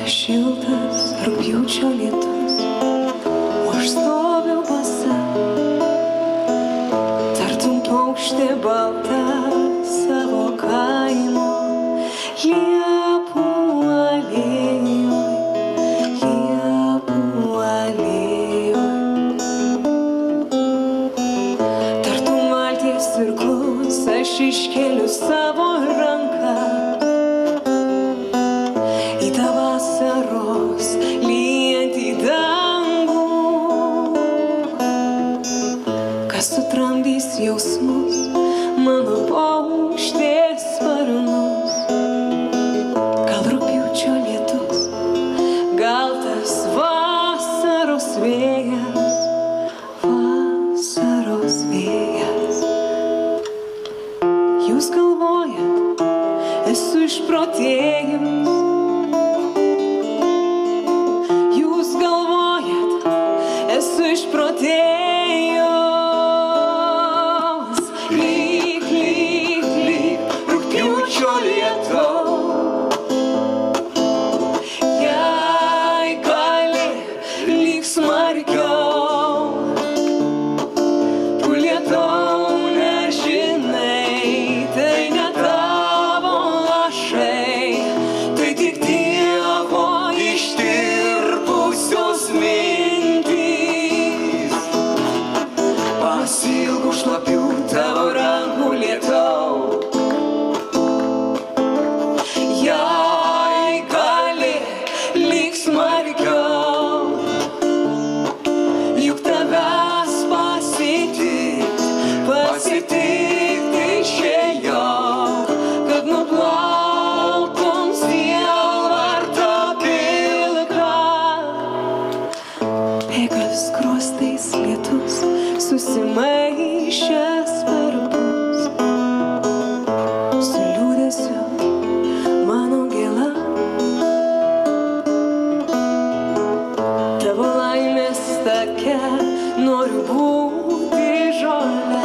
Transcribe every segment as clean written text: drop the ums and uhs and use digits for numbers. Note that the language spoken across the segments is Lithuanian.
Šiltas rugpjūčio lietus, o aš stoviu basa, tartum paukštė balta savo kaimo liepų alėjoj, liepų alėjoj. Tartum valties irklus aš iškeliu savo ranką į tą vasaros lyjantį dangų, kas sutramdys jausmus mano paukštės sparnus. Gal rugpjūčio lietus, gal tas vasaros vėjas, vasaros vėjas. Jūs galvojat, esu išprotėjus. Jūs galvojat, esu išprotėjus. Lyg, lyg, lyg rugpjūčio lietaus. Jei gali, lyg smarkiau. Tu lietau nežinai, tai ne tavo lašai, tai tik Dievo ištirpusios mintys. Pasiilgau šlapių tavo rankų lietau. Jei gali, lyg smarkiau, juk tavęs pasitikt išėjau, kad nuplautum sielvartą pilką. Bėga skruostais lietus, susimaišęs perpus, su liūdesiu mano gėla. Tavo laimės take noriu būti žole,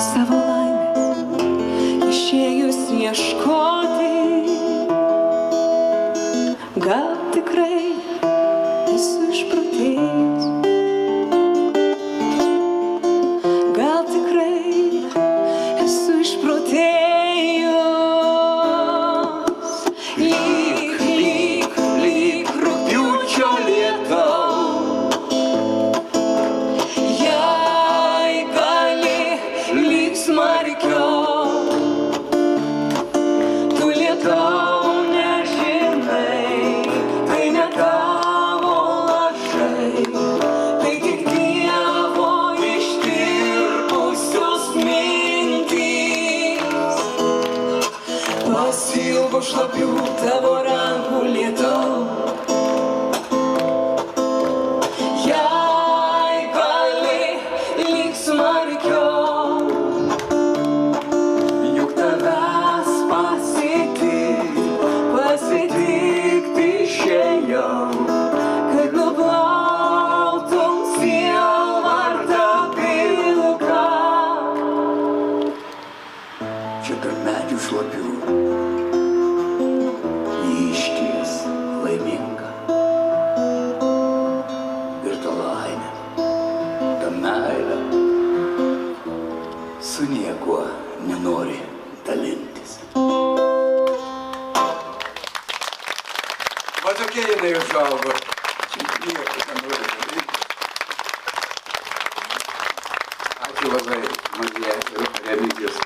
savo laimės išėjus ieškoti. Gal tikrai esu išprotėjus, gal tikrai esu išprotėjus. Lyg, lyg, lyg rugpjūčio lietaus. Jei gali, lyg smarkiau. Tu lietau nežinai, tai ne tavo lašai, tai tik Dievo ištirpusios mintys. Pasiilgau šlapių tavo rankų lietaus. Jei gali, lyg smarkiau, juk tavęs pasitikt išėjau, kad nuplautum sielvartą pilką. Čia tarp medžių šlapių ji išties laiminga. Ir ta laimė, ta meilė su niekuo nenori dalintis. Va tokia jinai užaugo. Čia nieko nenori dalintis. Ačiū labai, Marija ir Remigijus.